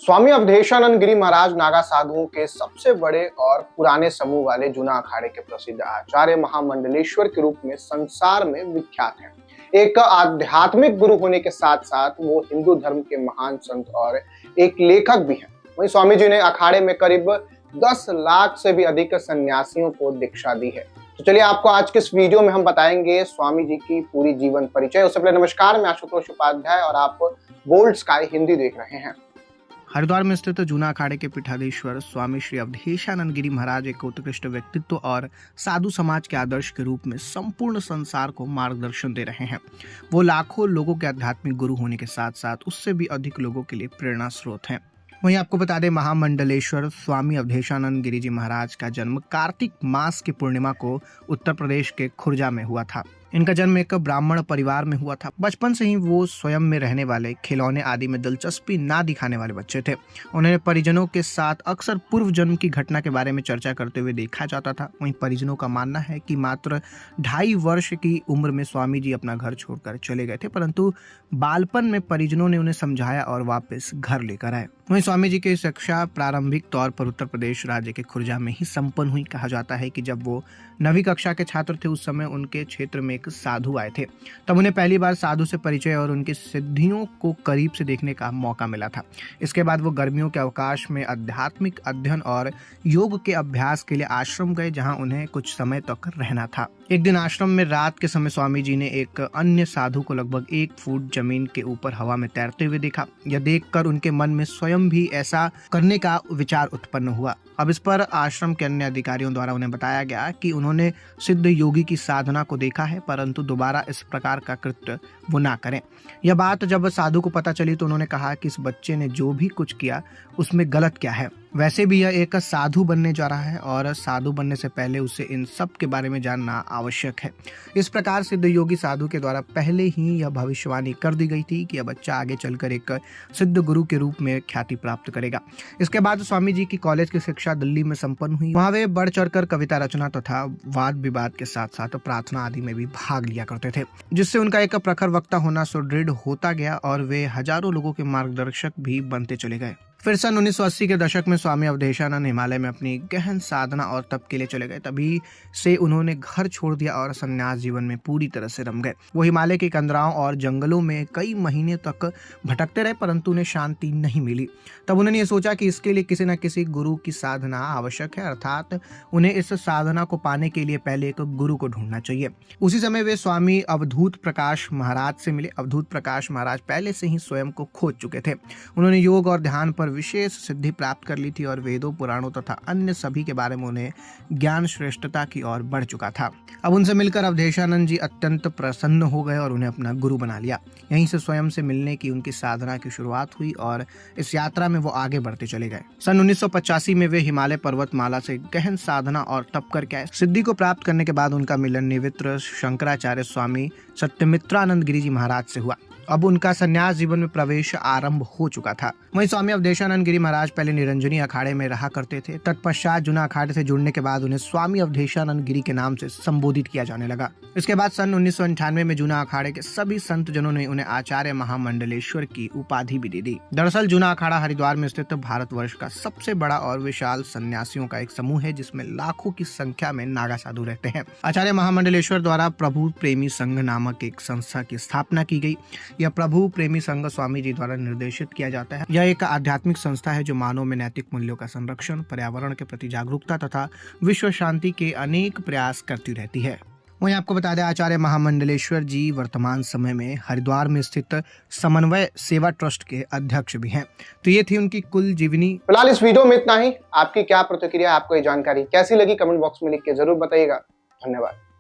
स्वामी अवधेशानंद गिरी महाराज नागा साधुओं के सबसे बड़े और पुराने समूह वाले जूना अखाड़े के प्रसिद्ध आचार्य महामंडलेश्वर के रूप में संसार में विख्यात हैं। एक आध्यात्मिक गुरु होने के साथ साथ वो हिंदू धर्म के महान संत और एक लेखक भी हैं। वहीं स्वामी जी ने अखाड़े में करीब 10 लाख से भी अधिक सन्यासियों को दीक्षा दी है। तो चलिए आपको आज के इस वीडियो में हम बताएंगे स्वामी जी की पूरी जीवन परिचय। उससे पहले नमस्कार, मैं आशुतोष उपाध्याय और आप बोल्ड स्काई हिंदी देख रहे हैं। हरिद्वार में स्थित जूना अखाड़े के पीठाधीश्वर स्वामी श्री अवधेशानंद गिरी महाराज एक उत्कृष्ट व्यक्तित्व और साधु समाज के आदर्श के रूप में संपूर्ण संसार को मार्गदर्शन दे रहे हैं। वो लाखों लोगों के आध्यात्मिक गुरु होने के साथ साथ उससे भी अधिक लोगों के लिए प्रेरणा स्रोत हैं। वहीं आपको बता दें, महामंडलेश्वर स्वामी अवधेशानंद गिरी जी महाराज का जन्म कार्तिक मास की पूर्णिमा को उत्तर प्रदेश के खुर्जा में हुआ था। इनका जन्म एक ब्राह्मण परिवार में हुआ था। बचपन से ही वो स्वयं में रहने वाले, खिलौने आदि में दिलचस्पी ना दिखाने वाले बच्चे थे। उन्हें परिजनों के साथ अक्सर पूर्व जन्म की घटना के बारे में चर्चा करते हुए देखा जाता था। वहीं परिजनों का मानना है कि मात्र 2.5 वर्ष की उम्र में स्वामी जी अपना घर छोड़कर चले गए थे, परंतु बालपन में परिजनों ने उन्हें समझाया और वापस घर लेकर आए। वहीं स्वामी जी की शिक्षा प्रारंभिक तौर पर उत्तर प्रदेश राज्य के खुर्जा में ही संपन्न हुई। कहा जाता है कि जब वो 9वीं कक्षा के छात्र थे, उस समय उनके क्षेत्र में एक साधु आए थे। तब उन्हें पहली बार साधु से परिचय और उनकी सिद्धियों को करीब से देखने का मौका मिला था। इसके बाद वो गर्मियों के अवकाश में आध्यात्मिक अध्ययन और योग के अभ्यास के लिए आश्रम गए, जहां उन्हें कुछ समय तक रहना था। एक दिन आश्रम में रात के समय स्वामी जी ने एक अन्य साधु को लगभग 1 फुट जमीन के ऊपर हवा में तैरते हुए देखा। यह देखकर उनके मन में स्वयं भी ऐसा करने का विचार उत्पन्न हुआ। अब इस पर आश्रम के अन्य अधिकारियों द्वारा उन्हें बताया गया कि उन्होंने सिद्ध योगी की साधना को देखा है, परंतु दोबारा इस प्रकार का कृत्य वो ना करें। यह बात जब साधु को पता चली तो उन्होंने कहा कि इस बच्चे ने जो भी कुछ किया उसमें गलत क्या है। वैसे भी यह एक साधु बनने जा रहा है और साधु बनने से पहले उसे इन सब के बारे में जानना आवश्यक है। इस प्रकार सिद्ध योगी साधु के द्वारा पहले ही यह भविष्यवाणी कर दी गई थी कि यह बच्चा आगे चलकर एक सिद्ध गुरु के रूप में ख्याति प्राप्त करेगा। इसके बाद स्वामी जी की कॉलेज की शिक्षा दिल्ली में संपन्न हुई। वहाँ वे बढ़ चढ़कर कविता रचना तथा वाद विवाद के साथ साथ प्रार्थना आदि में भी भाग लिया करते थे, जिससे उनका एक प्रखर वक्ता होना सुदृढ़ होता गया और वे हजारों लोगों के मार्गदर्शक भी बनते चले गए। फिर सन 1980 के दशक में स्वामी अवधेशानंद हिमालय में अपनी गहन साधना और तप के लिए चले गए। तभी से उन्होंने घर छोड़ दिया और संन्यास जीवन में पूरी तरह से रम गए। वो हिमालय के कंदराओं और जंगलों में कई महीने तक भटकते रहे, परंतु उन्हें शांति नहीं मिली। तब उन्होंने ये सोचा कि इसके लिए किसी न किसी गुरु की साधना आवश्यक है, अर्थात उन्हें इस साधना को पाने के लिए पहले एक गुरु को ढूंढना चाहिए। उसी समय वे स्वामी अवधूत प्रकाश महाराज से मिले। अवधूत प्रकाश महाराज पहले से ही स्वयं को खोज चुके थे। उन्होंने योग और ध्यान पर विशेष सिद्धि प्राप्त कर ली थी और वेदों, पुराणों तथा अन्य सभी के बारे में उन्हें ज्ञान श्रेष्ठता की ओर बढ़ चुका था। अब उनसे मिलकर अवधेशानंद जी अत्यंत प्रसन्न हो गए और उन्हें अपना गुरु बना लिया। यहीं से स्वयं से मिलने की उनकी साधना की शुरुआत हुई और इस यात्रा में वो आगे बढ़ते चले गए। सन 1985 में वे हिमालय पर्वतमाला से गहन साधना और तप करके आए। सिद्धि को प्राप्त करने के बाद उनका मिलन निवृत्त शंकराचार्य स्वामी सत्यमित्रानंद गिरी जी महाराज से हुआ। अब उनका संन्यास जीवन में प्रवेश आरंभ हो चुका था। वहीं स्वामी अवधेशानंद गिरी महाराज पहले निरंजनी अखाड़े में रहा करते थे। तत्पश्चात जूना अखाड़े से जुड़ने के बाद उन्हें स्वामी अवधेशानंद गिरी के नाम से संबोधित किया जाने लगा। इसके बाद सन 1998 में जूना अखाड़े के सभी संत जनों ने उन्हें आचार्य महामंडलेश्वर की उपाधि भी दे दी। दरअसल जूना अखाड़ा हरिद्वार में स्थित भारतवर्ष का सबसे बड़ा और विशाल सन्यासियों का एक समूह है, जिसमें लाखों की संख्या में नागा साधु रहते हैं। आचार्य महामंडलेश्वर द्वारा प्रभु प्रेमी संघ नामक एक संस्था की स्थापना की गई। यह प्रभु प्रेमी संघ स्वामी जी द्वारा निर्देशित किया जाता है। यह एक आध्यात्मिक संस्था है जो मानव में नैतिक मूल्यों का संरक्षण, पर्यावरण के प्रति जागरूकता तथा विश्व शांति के अनेक प्रयास करती रहती है। वहीं आपको बता दें, आचार्य महामंडलेश्वर जी वर्तमान समय में हरिद्वार में स्थित समन्वय सेवा ट्रस्ट के अध्यक्ष भी हैं। तो ये थी उनकी कुल जीवनी। फिलहाल इस वीडियो में इतना ही। आपकी क्या प्रतिक्रिया, आपको ये जानकारी कैसी लगी, कमेंट बॉक्स में लिख के जरूर बताइएगा। धन्यवाद।